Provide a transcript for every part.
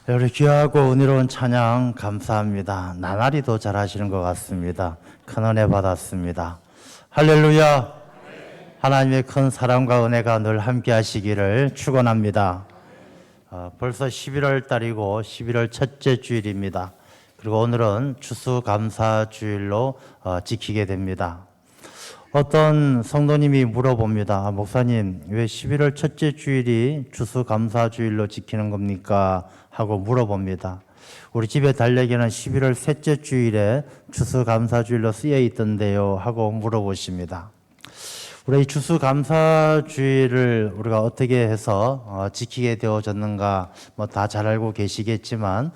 우리 귀하고 은혜로운 찬양 감사합니다. 나날이 더 잘하시는 것 같습니다. 큰 은혜 받았습니다. 할렐루야. 하나님의 큰 사랑과 은혜가 늘 함께 하시기를 축원합니다. 벌써 11월 달이고 11월 첫째 주일입니다. 그리고 오늘은 추수감사주일로 지키게 됩니다. 어떤 성도님이 물어봅니다. 목사님, 왜 11월 첫째 주일이 추수감사주일로 지키는 겁니까? 하고 물어봅니다. 우리 집에 달력에는 11월 셋째 주일에 추수감사주일로 쓰여 있던데요. 하고 물어보십니다. 우리 이 추수감사주일을 우리가 어떻게 해서 지키게 되어졌는가 다 잘 알고 계시겠지만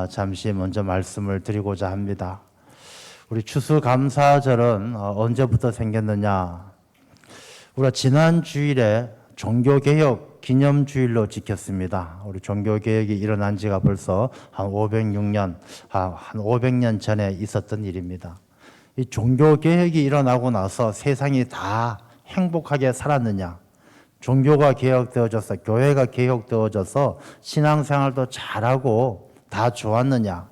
잠시 먼저 말씀을 드리고자 합니다. 우리 추수감사절은 언제부터 생겼느냐? 우리가 지난 주일에 종교개혁 기념주일로 지켰습니다. 우리 종교개혁이 일어난 지가 벌써 한 500년 전에 있었던 일입니다. 이 종교개혁이 일어나고 나서 세상이 다 행복하게 살았느냐? 종교가 개혁되어져서 교회가 개혁되어져서 신앙생활도 잘하고 다 좋았느냐?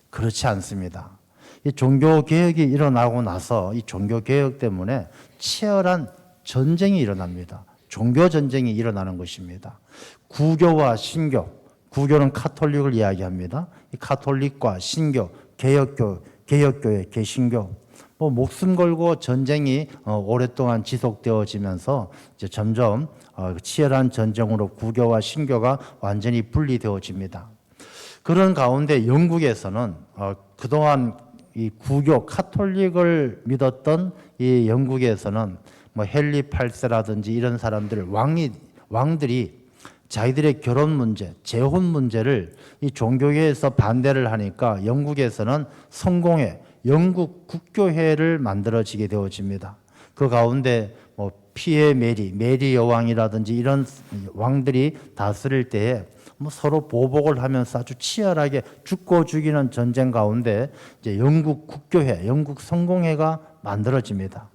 그렇지 않습니다. 이 종교개혁이 일어나고 나서 이 종교개혁 때문에 치열한 전쟁이 일어납니다. 종교전쟁이 일어나는 것입니다. 구교와 신교, 구교는 카톨릭을 이야기합니다. 이 카톨릭과 신교, 개혁교회, 개신교, 목숨 걸고 전쟁이 오랫동안 지속되어지면서 이제 점점 치열한 전쟁으로 구교와 신교가 완전히 분리되어집니다. 그런 가운데 영국에서는 그동안 이 구교 카톨릭을 믿었던 이 영국에서는 헨리 8세라든지 이런 사람들 왕들이 자기들의 결혼 문제, 재혼 문제를 이 종교계에서 반대를 하니까 영국에서는 성공회, 영국 국교회를 만들어지게 되어집니다. 그 가운데 피에 메리 여왕이라든지 이런 왕들이 다스릴 때에 서로 보복을 하면서 아주 치열하게 죽고 죽이는 전쟁 가운데 이제 영국 국교회, 영국 성공회가 만들어집니다.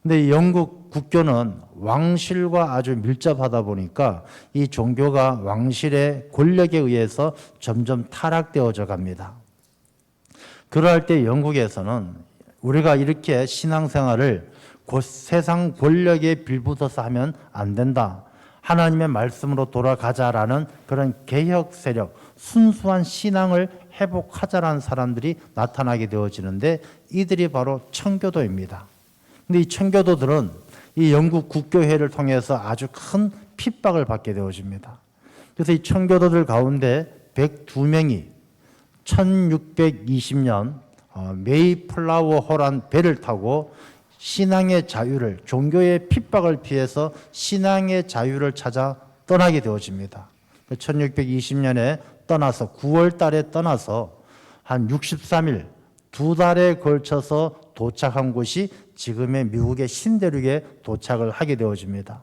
근데 영국 국교는 왕실과 아주 밀접하다 보니까 이 종교가 왕실의 권력에 의해서 점점 타락되어져 갑니다. 그럴 때 영국에서는 우리가 이렇게 신앙생활을 세상 권력에 빌붙어서 하면 안 된다. 하나님의 말씀으로 돌아가자라는 그런 개혁 세력, 순수한 신앙을 회복하자라는 사람들이 나타나게 되어지는데 이들이 바로 청교도입니다. 근데 이 청교도들은 이 영국 국교회를 통해서 아주 큰 핍박을 받게 되어집니다. 그래서 이 청교도들 가운데 102명이 1620년 메이플라워 호란 배를 타고 신앙의 자유를, 종교의 핍박을 피해서 신앙의 자유를 찾아 떠나게 되어집니다. 1620년에 떠나서 9월 달에 떠나서 한 63일, 2달에 걸쳐서 도착한 곳이 지금의 미국의 신대륙에 도착을 하게 되어집니다.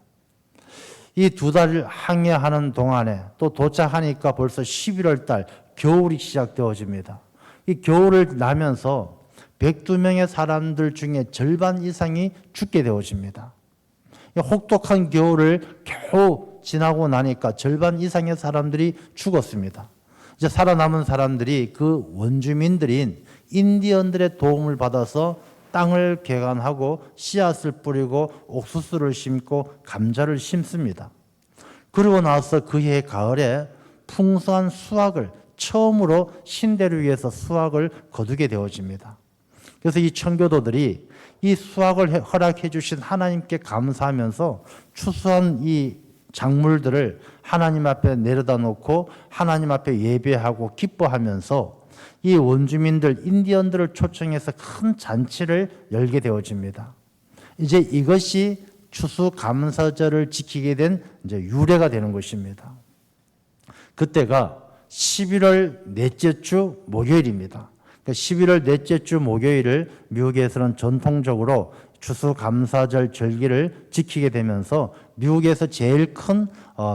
이 2달을 항해하는 동안에 또 도착하니까 벌써 11월 달 겨울이 시작되어집니다. 이 겨울을 나면서 102명의 사람들 중에 절반 이상이 죽게 되어집니다. 혹독한 겨울을 겨우 지나고 나니까 절반 이상의 사람들이 죽었습니다. 이제 살아남은 사람들이 그 원주민들인 인디언들의 도움을 받아서 땅을 개간하고 씨앗을 뿌리고 옥수수를 심고 감자를 심습니다. 그러고 나서 그해 가을에 풍성한 수확을 처음으로 신대륙에서 수확을 거두게 되어집니다. 그래서 이 청교도들이 이 수확을 허락해 주신 하나님께 감사하면서 추수한 이 작물들을 하나님 앞에 내려다 놓고 하나님 앞에 예배하고 기뻐하면서 이 원주민들, 인디언들을 초청해서 큰 잔치를 열게 되어집니다. 이제 이것이 추수감사절을 지키게 된 이제 유래가 되는 것입니다. 그때가 11월 넷째 주 목요일입니다. 11월 넷째 주 목요일을 미국에서는 전통적으로 추수감사절 절기를 지키게 되면서 미국에서 제일 큰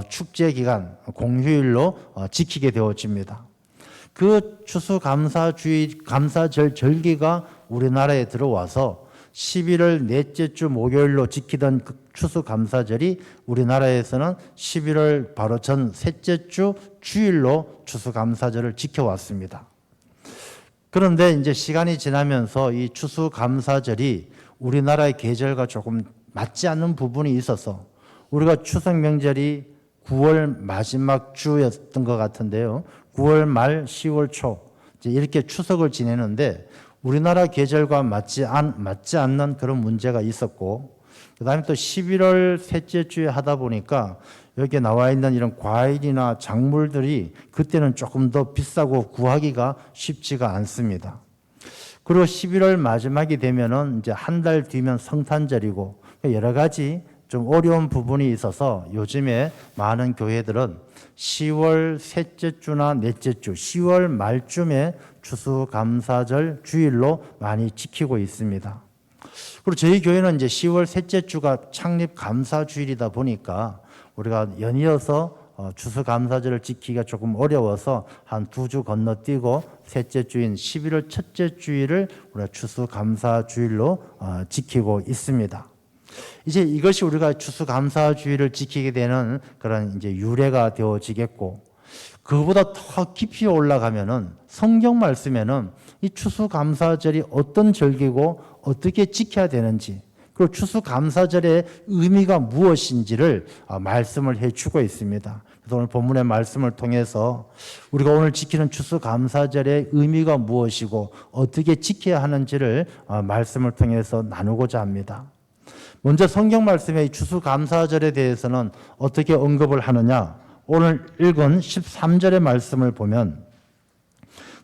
축제 기간, 공휴일로 지키게 되어집니다. 그 추수감사절 절기가 우리나라에 들어와서 11월 넷째 주 목요일로 지키던 그 추수감사절이 우리나라에서는 11월 바로 전 셋째 주 주일로 추수감사절을 지켜왔습니다. 그런데 이제 시간이 지나면서 이 추수감사절이 우리나라의 계절과 조금 맞지 않는 부분이 있어서 우리가 추석 명절이 9월 마지막 주였던 것 같은데요. 9월 말 10월 초 이제 이렇게 추석을 지내는데 우리나라 계절과 맞지 않는 그런 문제가 있었고, 그다음에 또 11월 셋째 주에 하다 보니까 여기에 나와 있는 이런 과일이나 작물들이 그때는 조금 더 비싸고 구하기가 쉽지가 않습니다. 그리고 11월 마지막이 되면은 이제 한 달 뒤면 성탄절이고 여러 가지 좀 어려운 부분이 있어서 요즘에 많은 교회들은 10월 셋째 주나 넷째 주, 10월 말쯤에 추수감사절 주일로 많이 지키고 있습니다. 그리고 저희 교회는 이제 10월 셋째 주가 창립 감사 주일이다 보니까 우리가 연이어서 추수감사절을 지키기가 조금 어려워서 한 2주 건너뛰고 셋째 주인 11월 첫째 주일을 우리가 추수감사 주일로 지키고 있습니다. 이제 이것이 우리가 추수감사 주일을 지키게 되는 그런 이제 유래가 되어지겠고, 그보다 더 깊이 올라가면은 성경 말씀에는 이 추수감사절이 어떤 절기고 어떻게 지켜야 되는지, 그리고 추수감사절의 의미가 무엇인지를 말씀을 해주고 있습니다. 그래서 오늘 본문의 말씀을 통해서 우리가 오늘 지키는 추수감사절의 의미가 무엇이고 어떻게 지켜야 하는지를 말씀을 통해서 나누고자 합니다. 먼저 성경 말씀의 추수감사절에 대해서는 어떻게 언급을 하느냐? 오늘 읽은 13절의 말씀을 보면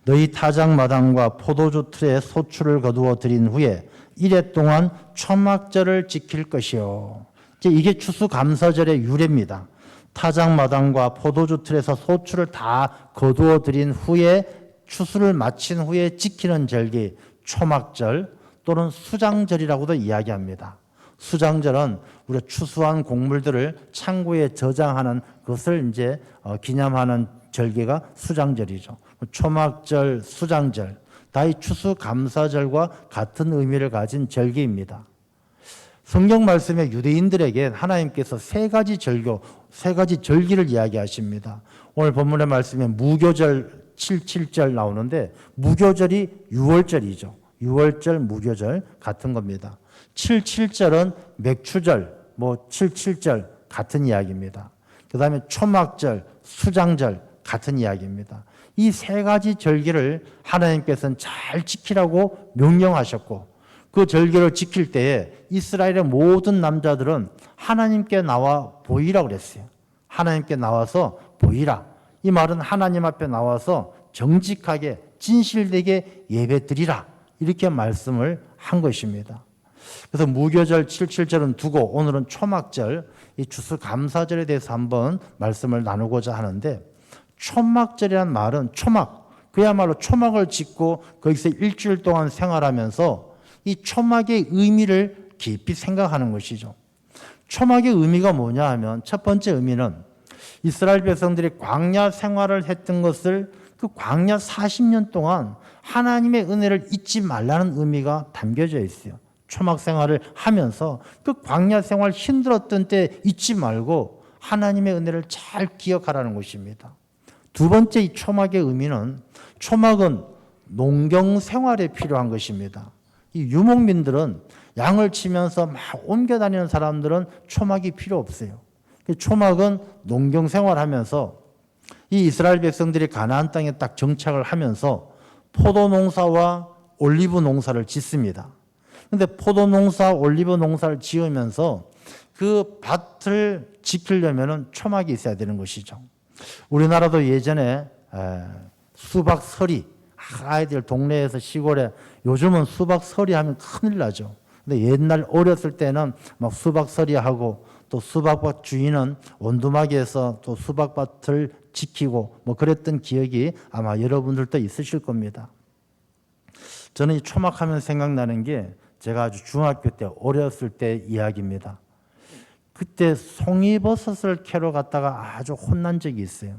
너희 타작마당과 포도주 틀에 소출을 거두어 드린 후에 이래 동안 초막절을 지킬 것이요. 이게 추수감사절의 유래입니다. 타작마당과 포도주 틀에서 소출을 다 거두어 드린 후에 추수를 마친 후에 지키는 절기 초막절 또는 수장절이라고도 이야기합니다. 수장절은 우리가 추수한 곡물들을 창고에 저장하는 것을 이제 기념하는 절기가 수장절이죠. 초막절, 수장절, 다 이 추수감사절과 같은 의미를 가진 절기입니다. 성경 말씀에 유대인들에게 하나님께서 세 가지 절기를 이야기하십니다. 오늘 본문의 말씀에 무교절 7.7절 나오는데 무교절이 6월절이죠. 6월절, 무교절 같은 겁니다. 7.7절은 맥추절, 7.7절 같은 이야기입니다. 그 다음에 초막절, 수장절 같은 이야기입니다. 이 세 가지 절기를 하나님께서는 잘 지키라고 명령하셨고 그 절기를 지킬 때에 이스라엘의 모든 남자들은 하나님께 나와 보이라 그랬어요. 하나님께 나와서 보이라. 이 말은 하나님 앞에 나와서 정직하게 진실되게 예배드리라. 이렇게 말씀을 한 것입니다. 그래서 무교절 7.7절은 두고 오늘은 초막절, 이 추수감사절에 대해서 한번 말씀을 나누고자 하는데 초막절이란 말은 그야말로 초막을 짓고 거기서 일주일 동안 생활하면서 이 초막의 의미를 깊이 생각하는 것이죠. 초막의 의미가 뭐냐 하면 첫 번째 의미는 이스라엘 백성들이 광야 생활을 했던 것을 그 광야 40년 동안 하나님의 은혜를 잊지 말라는 의미가 담겨져 있어요. 초막 생활을 하면서 그 광야 생활 힘들었던 때 잊지 말고 하나님의 은혜를 잘 기억하라는 것입니다. 두 번째 이 초막의 의미는 초막은 농경 생활에 필요한 것입니다. 이 유목민들은 양을 치면서 막 옮겨 다니는 사람들은 초막이 필요 없어요. 초막은 농경 생활하면서 이 이스라엘 백성들이 가나안 땅에 딱 정착을 하면서 포도 농사와 올리브 농사를 짓습니다. 그런데 포도 농사, 올리브 농사를 지으면서 그 밭을 지키려면 초막이 있어야 되는 것이죠. 우리나라도 예전에 수박서리, 아이들 동네에서 시골에 요즘은 수박서리 하면 큰일 나죠. 근데 옛날 어렸을 때는 막 수박서리 하고 또 수박밭 주인은 원두막에서 또 수박밭을 지키고 그랬던 기억이 아마 여러분들도 있으실 겁니다. 저는 이 초막하면 생각나는 게 제가 아주 중학교 때 어렸을 때 이야기입니다. 그때 송이버섯을 캐러 갔다가 아주 혼난 적이 있어요.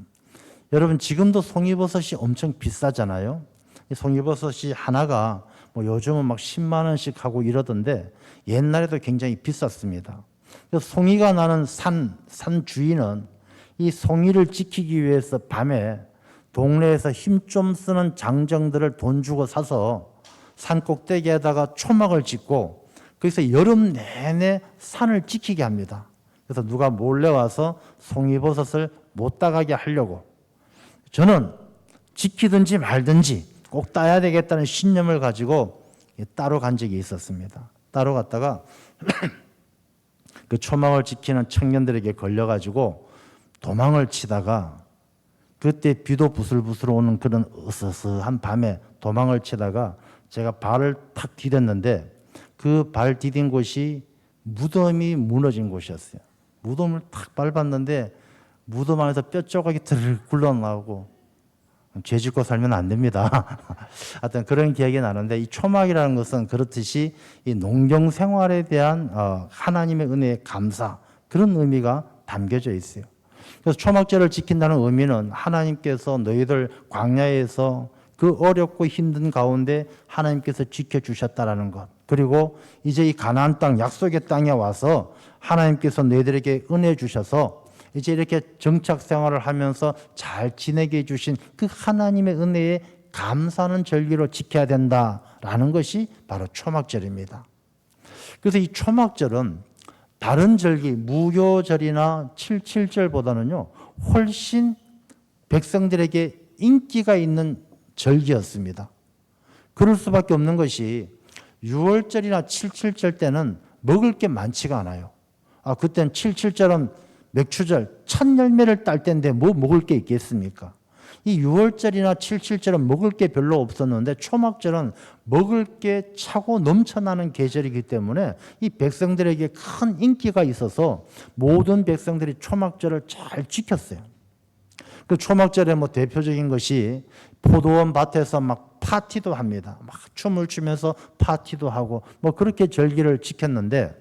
여러분 지금도 송이버섯이 엄청 비싸잖아요. 이 송이버섯이 하나가 뭐 요즘은 막 10만 원씩 하고 이러던데 옛날에도 굉장히 비쌌습니다. 그래서 송이가 나는 산 주인은 이 송이를 지키기 위해서 밤에 동네에서 힘 좀 쓰는 장정들을 돈 주고 사서 산 꼭대기에다가 초막을 짓고 거기서 여름 내내 산을 지키게 합니다. 그래서 누가 몰래 와서 송이버섯을 못 따가게 하려고. 저는 지키든지 말든지 꼭 따야 되겠다는 신념을 가지고 따러 간 적이 있었습니다. 따러 갔다가 그 초막을 지키는 청년들에게 걸려가지고 도망을 치다가 그때 비도 부슬부슬 오는 그런 으스스한 밤에 도망을 치다가 제가 발을 탁 디뎠는데 그 발 디딘 곳이 무덤이 무너진 곳이었어요. 무덤을 탁 밟았는데 무덤 안에서 뼈 조각이 드르르 굴러나오고 죄 짓고 살면 안 됩니다. 하여튼 그런 기억이 나는데 이 초막이라는 것은 그렇듯이 이 농경 생활에 대한 하나님의 은혜의 감사 그런 의미가 담겨져 있어요. 그래서 초막절을 지킨다는 의미는 하나님께서 너희들 광야에서 그 어렵고 힘든 가운데 하나님께서 지켜주셨다라는 것. 그리고 이제 이 가나안 땅, 약속의 땅에 와서 하나님께서 너희들에게 은혜 주셔서 이제 이렇게 정착 생활을 하면서 잘 지내게 해주신 그 하나님의 은혜에 감사하는 절기로 지켜야 된다라는 것이 바로 초막절입니다. 그래서 이 초막절은 다른 절기, 무교절이나 77절보다는요, 훨씬 백성들에게 인기가 있는 절기였습니다. 그럴 수밖에 없는 것이 6월절이나 77절 때는 먹을 게 많지가 않아요. 그때는 77절은 맥추절, 첫 열매를 딸 때인데 뭐 먹을 게 있겠습니까? 이 6월절이나 77절은 먹을 게 별로 없었는데 초막절은 먹을 게 차고 넘쳐나는 계절이기 때문에 이 백성들에게 큰 인기가 있어서 모든 백성들이 초막절을 잘 지켰어요. 그 초막절의 뭐 대표적인 것이 포도원 밭에서 막 파티도 합니다. 막 춤을 추면서 파티도 하고 뭐 그렇게 절기를 지켰는데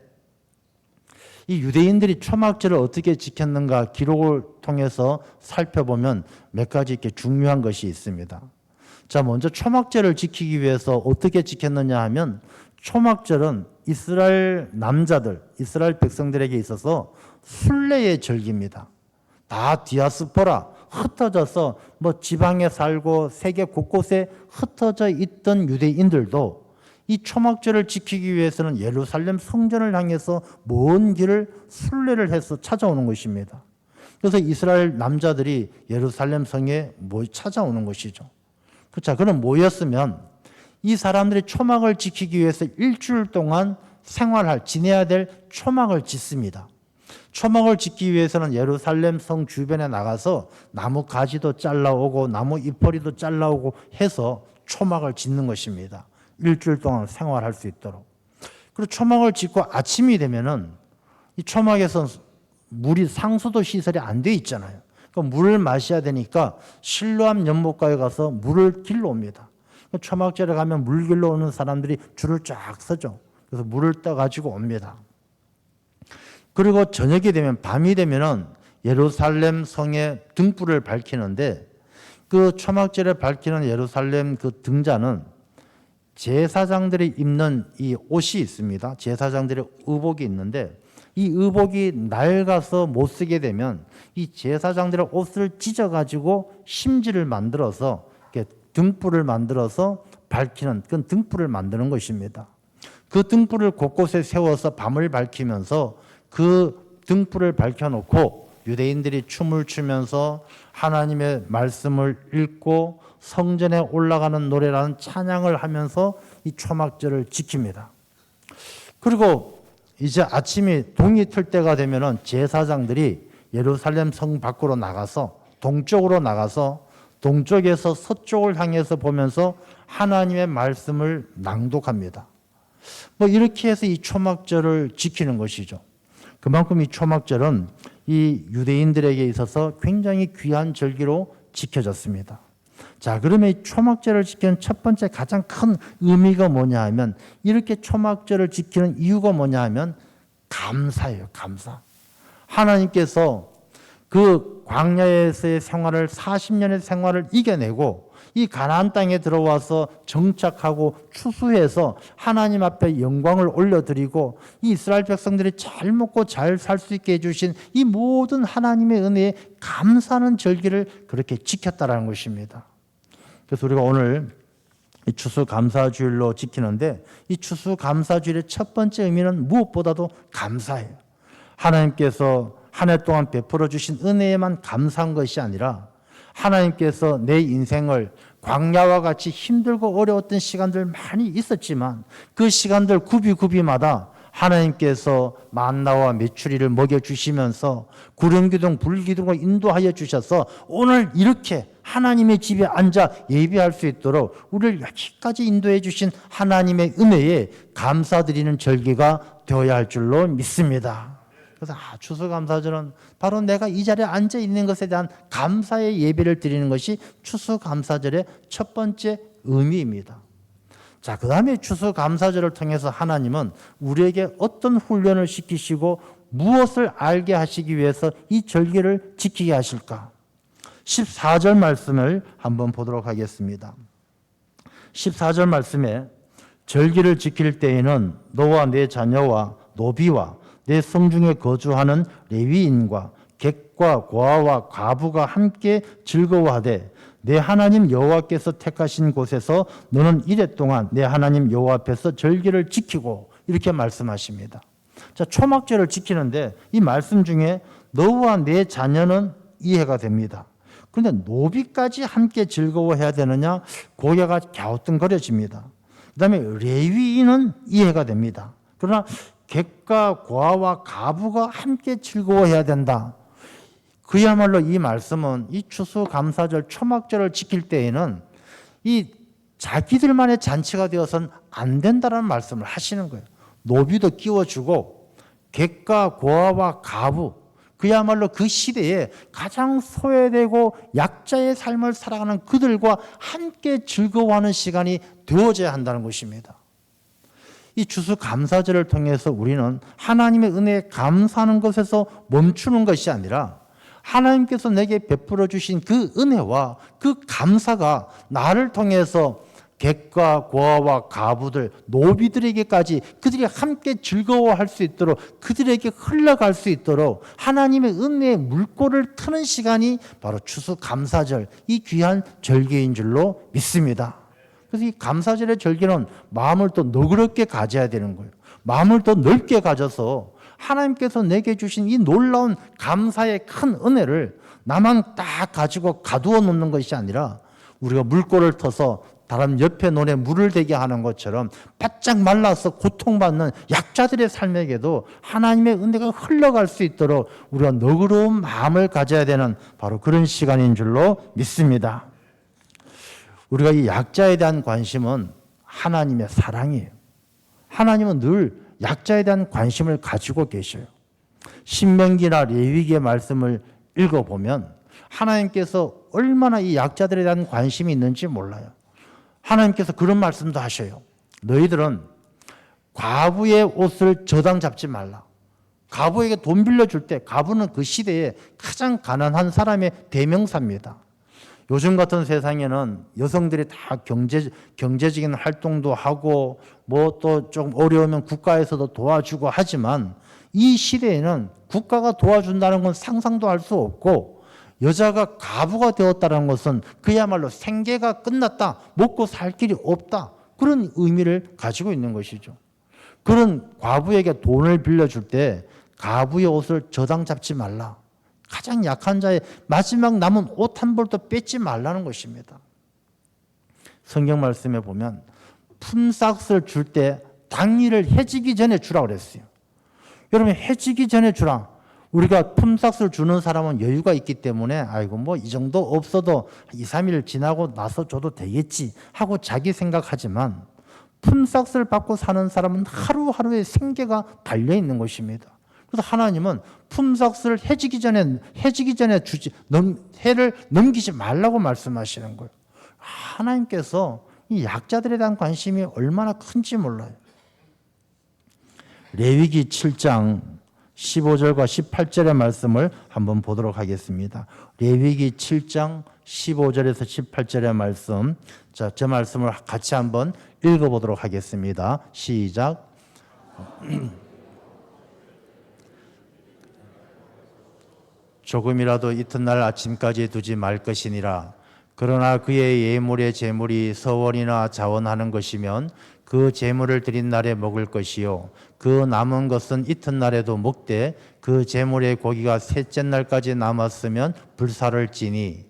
이 유대인들이 초막절을 어떻게 지켰는가 기록을 통해서 살펴보면 몇 가지 이렇게 중요한 것이 있습니다. 자, 먼저 초막절을 지키기 위해서 어떻게 지켰느냐 하면 초막절은 이스라엘 남자들, 이스라엘 백성들에게 있어서 순례의 절기입니다. 다 디아스포라, 흩어져서 뭐 지방에 살고 세계 곳곳에 흩어져 있던 유대인들도 이 초막절을 지키기 위해서는 예루살렘 성전을 향해서 먼 길을 순례를 해서 찾아오는 것입니다. 그래서 이스라엘 남자들이 예루살렘 성에 찾아오는 것이죠. 자, 그럼 모였으면 이 사람들이 초막을 지키기 위해서 일주일 동안 지내야 될 초막을 짓습니다. 초막을 짓기 위해서는 예루살렘 성 주변에 나가서 나무 가지도 잘라오고 나무 잎퍼리도 잘라오고 해서 초막을 짓는 것입니다. 일주일 동안 생활할 수 있도록. 그리고 초막을 짓고 아침이 되면은 이 초막에서 물이 상수도 시설이 안 돼 있잖아요. 그러니까 물을 마셔야 되니까 실로암 연못가에 가서 물을 길러 옵니다. 초막절에 가면 물 길러 오는 사람들이 줄을 쫙 서죠. 그래서 물을 떠가지고 옵니다. 그리고 저녁이 되면 밤이 되면은 예루살렘 성에 등불을 밝히는데 그 초막절에 밝히는 예루살렘 그 등잔은 제사장들이 입는 이 옷이 있습니다. 제사장들의 의복이 있는데 이 의복이 낡아서 못 쓰게 되면 이 제사장들의 옷을 찢어가지고 심지를 만들어서 이렇게 등불을 만들어서 밝히는 그런 등불을 만드는 것입니다. 그 등불을 곳곳에 세워서 밤을 밝히면서 그 등불을 밝혀놓고 유대인들이 춤을 추면서 하나님의 말씀을 읽고 성전에 올라가는 노래라는 찬양을 하면서 이 초막절을 지킵니다. 그리고 이제 아침이 동이 틀 때가 되면은 제사장들이 예루살렘 성 밖으로 나가서 동쪽으로 나가서 동쪽에서 서쪽을 향해서 보면서 하나님의 말씀을 낭독합니다. 뭐 이렇게 해서 이 초막절을 지키는 것이죠. 그만큼 이 초막절은 이 유대인들에게 있어서 굉장히 귀한 절기로 지켜졌습니다. 자, 그러면 이 초막절을 지키는 첫 번째 가장 큰 의미가 뭐냐 하면 이렇게 초막절을 지키는 이유가 뭐냐 하면 감사예요. 감사. 하나님께서 그 광야에서의 생활을 40년의 생활을 이겨내고 이 가나안 땅에 들어와서 정착하고 추수해서 하나님 앞에 영광을 올려드리고 이 이스라엘 백성들이 잘 먹고 잘 살 수 있게 해주신 이 모든 하나님의 은혜에 감사하는 절기를 그렇게 지켰다라는 것입니다. 그래서 우리가 오늘 이 추수감사주일로 지키는데 이 추수감사주일의 첫 번째 의미는 무엇보다도 감사예요. 하나님께서 한 해 동안 베풀어 주신 은혜에만 감사한 것이 아니라 하나님께서 내 인생을 광야와 같이 힘들고 어려웠던 시간들 많이 있었지만 그 시간들 구비마다 하나님께서 만나와 메추리를 먹여주시면서 구름기둥 불기둥을 인도하여 주셔서 오늘 이렇게 하나님의 집에 앉아 예배할 수 있도록 우리를 여기까지 인도해 주신 하나님의 은혜에 감사드리는 절기가 되어야 할 줄로 믿습니다. 그래서 추수감사절은 바로 내가 이 자리에 앉아 있는 것에 대한 감사의 예배를 드리는 것이 추수감사절의 첫 번째 의미입니다. 자, 그 다음에 추수감사절을 통해서 하나님은 우리에게 어떤 훈련을 시키시고 무엇을 알게 하시기 위해서 이 절기를 지키게 하실까? 14절 말씀을 한번 보도록 하겠습니다. 14절 말씀에 절기를 지킬 때에는 너와 내 자녀와 노비와 내 성중에 거주하는 레위인과 객과 고아와 과부가 함께 즐거워하되 내 하나님 여호와께서 택하신 곳에서 너는 이레 동안 내 하나님 여호와 앞에서 절기를 지키고 이렇게 말씀하십니다. 자, 초막절을 지키는데 이 말씀 중에 너와 내 자녀는 이해가 됩니다. 그런데 노비까지 함께 즐거워해야 되느냐? 고개가 갸우뚱거려집니다. 그 다음에 레위인은 이해가 됩니다. 그러나 객과 고아와 가부가 함께 즐거워해야 된다. 그야말로 이 말씀은 이 추수감사절 초막절을 지킬 때에는 이 자기들만의 잔치가 되어서는 안 된다는 말씀을 하시는 거예요. 노비도 끼워주고 객과 고아와 가부, 그야말로 그 시대에 가장 소외되고 약자의 삶을 살아가는 그들과 함께 즐거워하는 시간이 되어져야 한다는 것입니다. 이 추수감사절을 통해서 우리는 하나님의 은혜에 감사하는 것에서 멈추는 것이 아니라 하나님께서 내게 베풀어 주신 그 은혜와 그 감사가 나를 통해서 객과 고아와 가부들, 노비들에게까지 그들이 함께 즐거워할 수 있도록 그들에게 흘러갈 수 있도록 하나님의 은혜의 물꼬를 트는 시간이 바로 추수감사절, 이 귀한 절기인 줄로 믿습니다. 그래서 이 감사절의 절기는 마음을 더 너그럽게 가져야 되는 거예요. 마음을 더 넓게 가져서 하나님께서 내게 주신 이 놀라운 감사의 큰 은혜를 나만 딱 가지고 가두어 놓는 것이 아니라 우리가 물꼬를 터서 다른 옆에 논에 물을 대게 하는 것처럼 바짝 말라서 고통받는 약자들의 삶에게도 하나님의 은혜가 흘러갈 수 있도록 우리가 너그러운 마음을 가져야 되는 바로 그런 시간인 줄로 믿습니다. 우리가 이 약자에 대한 관심은 하나님의 사랑이에요. 하나님은 늘 약자에 대한 관심을 가지고 계셔요. 신명기나 레위기의 말씀을 읽어보면 하나님께서 얼마나 이 약자들에 대한 관심이 있는지 몰라요. 하나님께서 그런 말씀도 하셔요. 너희들은 과부의 옷을 저당 잡지 말라. 과부에게 돈 빌려줄 때 과부는 그 시대에 가장 가난한 사람의 대명사입니다. 요즘 같은 세상에는 여성들이 다 경제적인 활동도 하고 뭐 또 좀 어려우면 국가에서도 도와주고 하지만 이 시대에는 국가가 도와준다는 건 상상도 할 수 없고 여자가 과부가 되었다는 것은 그야말로 생계가 끝났다, 먹고 살 길이 없다, 그런 의미를 가지고 있는 것이죠. 그런 과부에게 돈을 빌려줄 때 과부의 옷을 저당 잡지 말라. 가장 약한 자의 마지막 남은 옷 한 벌도 뺏지 말라는 것입니다. 성경 말씀에 보면 품삯을 줄 때 당일을 해지기 전에 주라 그랬어요. 여러분, 해지기 전에 주라. 우리가 품삯을 주는 사람은 여유가 있기 때문에 아이고 뭐 이 정도 없어도 2, 3일 지나고 나서 줘도 되겠지 하고 자기 생각하지만 품삯을 받고 사는 사람은 하루하루의 생계가 달려 있는 것입니다. 그래서 하나님은 품삯을 해지기 전에 해를 넘기지 말라고 말씀하시는 거예요. 하나님께서 이 약자들에 대한 관심이 얼마나 큰지 몰라요. 레위기 7장 15절과 18절의 말씀을 한번 보도록 하겠습니다. 레위기 7장 15절에서 18절의 말씀. 자, 저 말씀을 같이 한번 읽어보도록 하겠습니다. 시작. 조금이라도 이튿날 아침까지 두지 말 것이니라. 그러나 그의 예물의 제물이 서원이나 자원하는 것이면 그 제물을 드린 날에 먹을 것이요 그 남은 것은 이튿날에도 먹되 그 제물의 고기가 셋째 날까지 남았으면 불사를 지니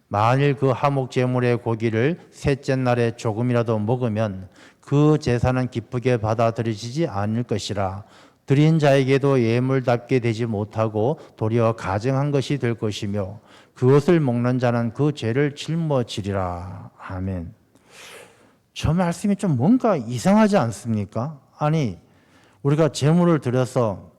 만일 그 하목 제물의 고기를 셋째 날에 조금이라도 먹으면 그 제사는 기쁘게 받아들여지지 않을 것이라. 드린 자에게도 예물답게 되지 못하고 도리어 가증한 것이 될 것이며 그것을 먹는 자는 그 죄를 짊어지리라. 아멘. 저 말씀이 좀 뭔가 이상하지 않습니까? 아니, 우리가 제물을 드려서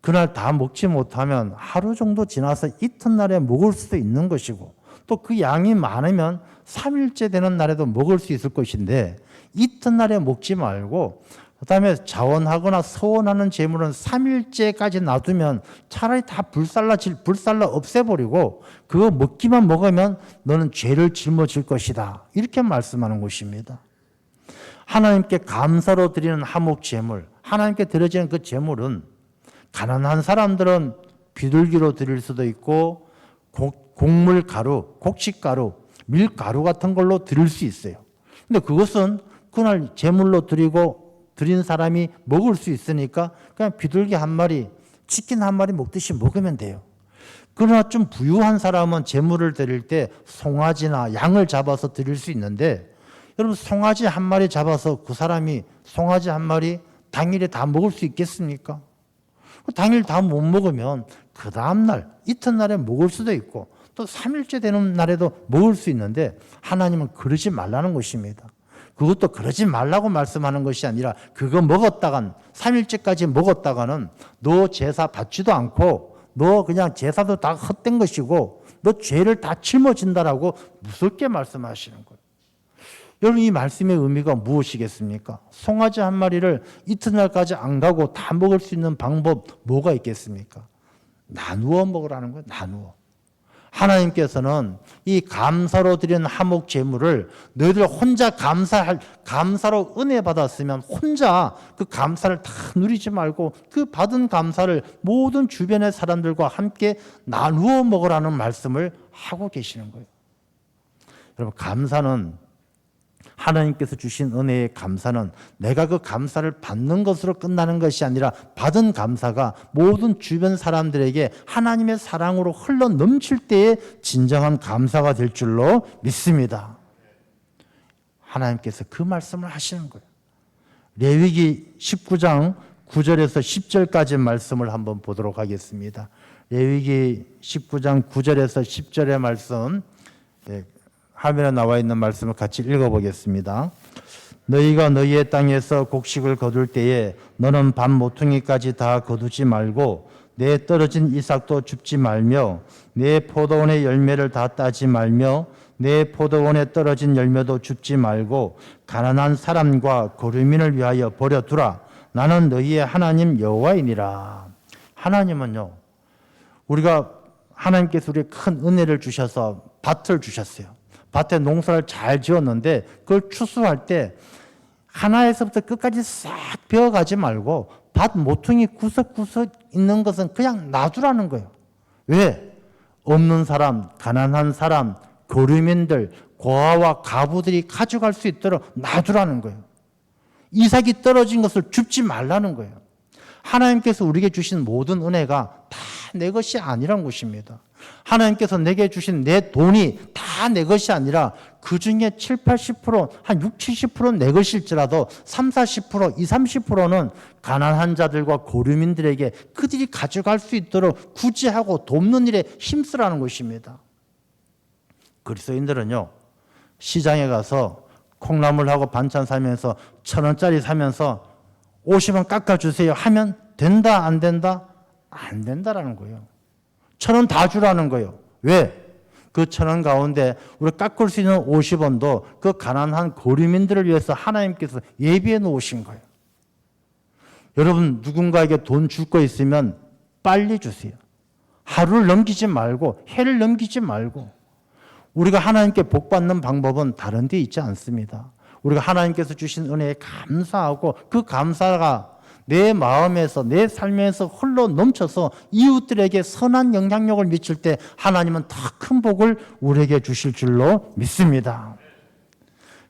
그날 다 먹지 못하면 하루 정도 지나서 이튿날에 먹을 수도 있는 것이고 또 그 양이 많으면 3일째 되는 날에도 먹을 수 있을 것인데 이튿날에 먹지 말고 그다음에 자원하거나 서원하는 제물은 3일째까지 놔두면 차라리 다 불살라 없애버리고 그거 먹기만 먹으면 너는 죄를 짊어질 것이다. 이렇게 말씀하는 것입니다. 하나님께 감사로 드리는 하목 제물, 하나님께 드려지는 그 제물은 가난한 사람들은 비둘기로 드릴 수도 있고 곡물가루, 곡식가루, 밀가루 같은 걸로 드릴 수 있어요. 근데 그것은 그날 제물로 드린 사람이 먹을 수 있으니까 그냥 비둘기 한 마리, 치킨 한 마리 먹듯이 먹으면 돼요. 그러나 좀 부유한 사람은 제물을 드릴 때 송아지나 양을 잡아서 드릴 수 있는데 여러분 송아지 한 마리 잡아서 그 사람이 송아지 한 마리 당일에 다 먹을 수 있겠습니까? 당일 다 못 먹으면 그 다음날 이튿날에 먹을 수도 있고 또 3일째 되는 날에도 먹을 수 있는데 하나님은 그러지 말라는 것입니다. 그것도 그러지 말라고 말씀하는 것이 아니라 그거 먹었다간 3일째까지 먹었다가는 너 제사 받지도 않고 너 그냥 제사도 다 헛된 것이고 너 죄를 다 짊어진다라고 무섭게 말씀하시는 거예요. 여러분 이 말씀의 의미가 무엇이겠습니까? 송아지 한 마리를 이튿날까지 안 가고 다 먹을 수 있는 방법 뭐가 있겠습니까? 나누어 먹으라는 거예요. 나누어. 하나님께서는 이 감사로 드리는 하목 제물을 너희들 혼자 감사로 은혜 받았으면 혼자 그 감사를 다 누리지 말고 그 받은 감사를 모든 주변의 사람들과 함께 나누어 먹으라는 말씀을 하고 계시는 거예요. 여러분 감사는 하나님께서 주신 은혜의 감사는 내가 그 감사를 받는 것으로 끝나는 것이 아니라 받은 감사가 모든 주변 사람들에게 하나님의 사랑으로 흘러 넘칠 때에 진정한 감사가 될 줄로 믿습니다. 하나님께서 그 말씀을 하시는 거예요. 레위기 19장 9절에서 10절까지 말씀을 한번 보도록 하겠습니다. 레위기 19장 9절에서 10절의 말씀, 화면에 나와 있는 말씀을 같이 읽어보겠습니다. 너희가 너희의 땅에서 곡식을 거둘 때에 너는 반 모퉁이까지 다 거두지 말고 내 떨어진 이삭도 줍지 말며 내 포도원의 열매를 다 따지 말며 내 포도원에 떨어진 열매도 줍지 말고 가난한 사람과 거류민을 위하여 버려두라. 나는 너희의 하나님 여호와이니라. 하나님은요, 하나님께서 우리에게 큰 은혜를 주셔서 밭을 주셨어요. 밭에 농사를 잘 지었는데 그걸 추수할 때 하나에서부터 끝까지 싹 베어가지 말고 밭 모퉁이 구석구석 있는 것은 그냥 놔두라는 거예요. 왜? 없는 사람, 가난한 사람, 거류민들, 고아와 가부들이 가져갈 수 있도록 놔두라는 거예요. 이삭이 떨어진 것을 줍지 말라는 거예요. 하나님께서 우리에게 주신 모든 은혜가 다 내 것이 아니란 것입니다. 하나님께서 내게 주신 내 돈이 다 내 것이 아니라 그 중에 7, 80%, 한 6, 70% 내 것일지라도 3, 40%, 20, 30%는 가난한 자들과 고류민들에게 그들이 가져갈 수 있도록 구제하고 돕는 일에 힘쓰라는 것입니다. 그리스도인들은요, 시장에 가서 콩나물하고 반찬 사면서 1,000원짜리 사면서 50원 깎아주세요 하면 된다, 안 된다? 안 된다라는 거예요. 1,000원 다 주라는 거예요. 왜? 그 1,000원 가운데 우리 깎을 수 있는 50원도 그 가난한 고류민들을 위해서 하나님께서 예비해 놓으신 거예요. 여러분 누군가에게 돈 줄 거 있으면 빨리 주세요. 하루를 넘기지 말고 해를 넘기지 말고. 우리가 하나님께 복 받는 방법은 다른 데 있지 않습니다. 우리가 하나님께서 주신 은혜에 감사하고 그 감사가 내 마음에서 내 삶에서 흘러 넘쳐서 이웃들에게 선한 영향력을 미칠 때 하나님은 더 큰 복을 우리에게 주실 줄로 믿습니다.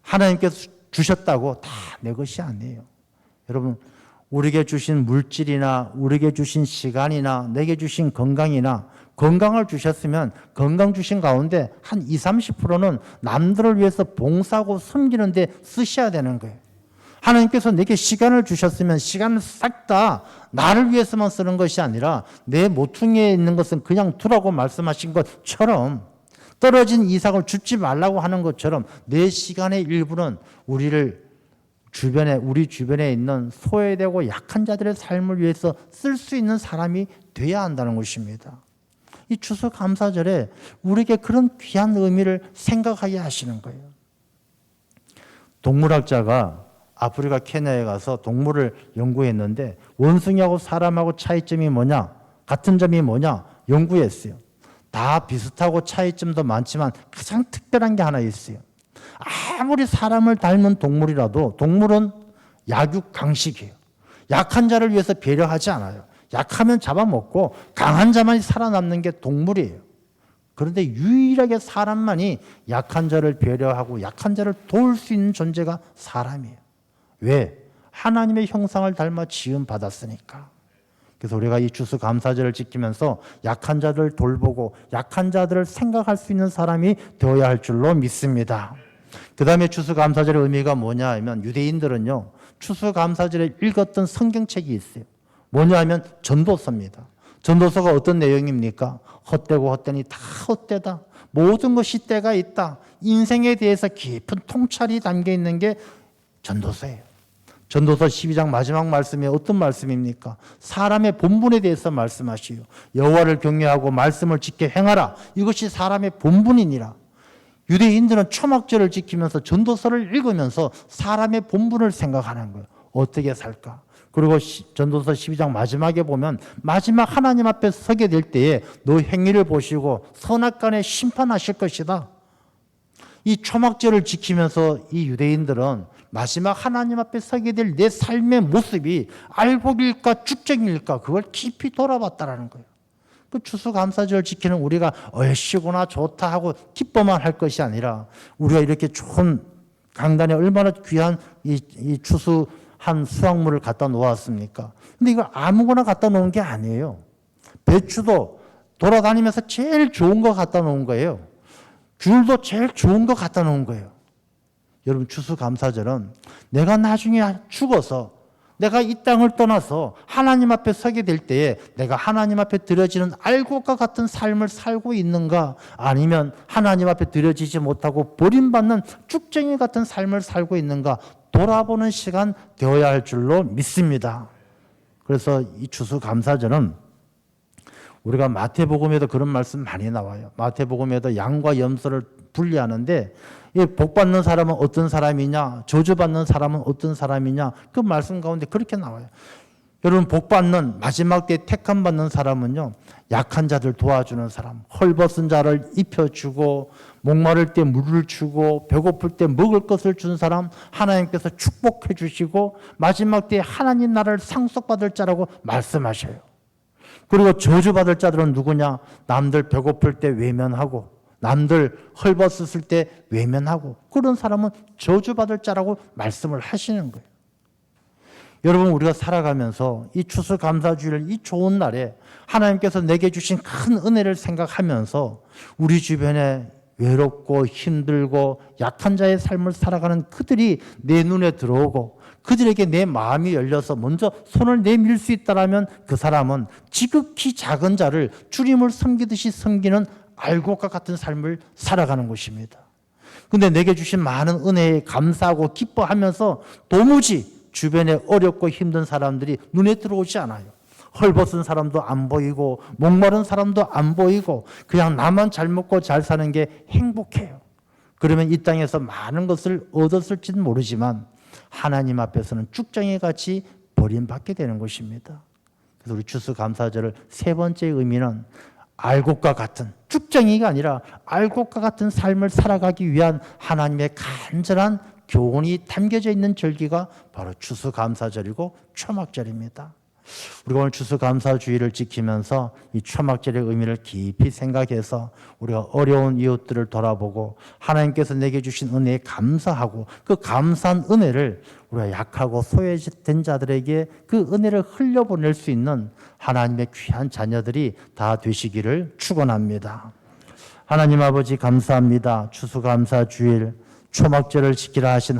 하나님께서 주셨다고 다 내 것이 아니에요. 여러분, 우리에게 주신 물질이나 우리에게 주신 시간이나 내게 주신 건강이나 건강을 주셨으면 건강 주신 가운데 한 20, 30%는 남들을 위해서 봉사하고 섬기는 데 쓰셔야 되는 거예요. 하나님께서 내게 시간을 주셨으면 시간을 싹 다 나를 위해서만 쓰는 것이 아니라 내 모퉁이에 있는 것은 그냥 두라고 말씀하신 것처럼 떨어진 이삭을 줍지 말라고 하는 것처럼 내 시간의 일부는 우리 주변에 있는 소외되고 약한 자들의 삶을 위해서 쓸 수 있는 사람이 돼야 한다는 것입니다. 이 추수감사절에 우리에게 그런 귀한 의미를 생각하게 하시는 거예요. 동물학자가 아프리카 케냐에 가서 동물을 연구했는데 원숭이하고 사람하고 차이점이 뭐냐, 같은 점이 뭐냐 연구했어요. 다 비슷하고 차이점도 많지만 가장 특별한 게 하나 있어요. 아무리 사람을 닮은 동물이라도 동물은 약육강식이에요. 약한 자를 위해서 배려하지 않아요. 약하면 잡아먹고 강한 자만이 살아남는 게 동물이에요. 그런데 유일하게 사람만이 약한 자를 배려하고 약한 자를 도울 수 있는 존재가 사람이에요. 왜? 하나님의 형상을 닮아 지음 받았으니까. 그래서 우리가 이 추수감사절을 지키면서 약한 자들을 돌보고 약한 자들을 생각할 수 있는 사람이 되어야 할 줄로 믿습니다. 그 다음에 추수감사절의 의미가 뭐냐 하면 유대인들은요, 추수감사절에 읽었던 성경책이 있어요. 뭐냐 하면 전도서입니다. 전도서가 어떤 내용입니까? 헛되고 헛되니 다 헛되다. 모든 것이 때가 있다. 인생에 대해서 깊은 통찰이 담겨 있는 게 전도서예요. 전도서 12장 마지막 말씀이 어떤 말씀입니까? 사람의 본분에 대해서 말씀하시요. 여호와를 경외하고 말씀을 지켜 행하라. 이것이 사람의 본분이니라. 유대인들은 초막절을 지키면서 전도서를 읽으면서 사람의 본분을 생각하는 거예요. 어떻게 살까? 그리고 전도서 12장 마지막에 보면 마지막 하나님 앞에 서게 될 때에 너 행위를 보시고 선악간에 심판하실 것이다. 이 초막절을 지키면서 이 유대인들은 마지막 하나님 앞에 서게 될 내 삶의 모습이 알복일까 쭉정일까 그걸 깊이 돌아봤다라는 거예요. 그 추수감사절 지키는 우리가 얼씨구나 좋다 하고 기뻐만 할 것이 아니라 우리가 이렇게 좋은 강단에 얼마나 귀한 이 추수한 수확물을 갖다 놓았습니까? 근데 이걸 아무거나 갖다 놓은 게 아니에요. 배추도 돌아다니면서 제일 좋은 거 갖다 놓은 거예요. 귤도 제일 좋은 거 갖다 놓은 거예요. 여러분, 추수감사절은 내가 나중에 죽어서 내가 이 땅을 떠나서 하나님 앞에 서게 될 때에 내가 하나님 앞에 드려지는 알곡과 같은 삶을 살고 있는가, 아니면 하나님 앞에 드려지지 못하고 버림받는 쭉쟁이 같은 삶을 살고 있는가 돌아보는 시간 되어야 할 줄로 믿습니다. 그래서 이 추수감사절은 우리가 마태복음에도 그런 말씀 많이 나와요. 마태복음에도 양과 염소를 분리하는데 이 복 받는 사람은 어떤 사람이냐, 저주 받는 사람은 어떤 사람이냐, 그 말씀 가운데 그렇게 나와요. 여러분, 복 받는 마지막 때 택함 받는 사람은요, 약한 자들 도와주는 사람, 헐벗은 자를 입혀주고 목마를 때 물을 주고 배고플 때 먹을 것을 준 사람, 하나님께서 축복해 주시고 마지막 때 하나님 나라를 상속받을 자라고 말씀하셔요. 그리고 저주받을 자들은 누구냐? 남들 배고플 때 외면하고 남들 헐벗었을 때 외면하고 그런 사람은 저주받을 자라고 말씀을 하시는 거예요. 여러분, 우리가 살아가면서 이 추수감사주일 이 좋은 날에 하나님께서 내게 주신 큰 은혜를 생각하면서 우리 주변에 외롭고 힘들고 약한 자의 삶을 살아가는 그들이 내 눈에 들어오고 그들에게 내 마음이 열려서 먼저 손을 내밀 수 있다면 그 사람은 지극히 작은 자를 주님을 섬기듯이 섬기는 알곡과 같은 삶을 살아가는 것입니다. 그런데 내게 주신 많은 은혜에 감사하고 기뻐하면서 도무지 주변에 어렵고 힘든 사람들이 눈에 들어오지 않아요. 헐벗은 사람도 안 보이고 목마른 사람도 안 보이고 그냥 나만 잘 먹고 잘 사는 게 행복해요. 그러면 이 땅에서 많은 것을 얻었을지는 모르지만 하나님 앞에서는 쭉정이 같이 버림받게 되는 것입니다. 그래서 우리 추수감사절을 세 번째 의미는 알곡과 같은, 쭉정이가 아니라 알곡과 같은 삶을 살아가기 위한 하나님의 간절한 교훈이 담겨져 있는 절기가 바로 추수감사절이고 초막절입니다. 우리가 오늘 추수감사주의를 지키면서 이 초막절의 의미를 깊이 생각해서 우리가 어려운 이웃들을 돌아보고 하나님께서 내게 주신 은혜에 감사하고 그 감사한 은혜를 우리가 약하고 소외된 자들에게 그 은혜를 흘려보낼 수 있는 하나님의 귀한 자녀들이 다 되시기를 축원합니다. 하나님 아버지 감사합니다. 추수감사주일 초막절을 지키라 하신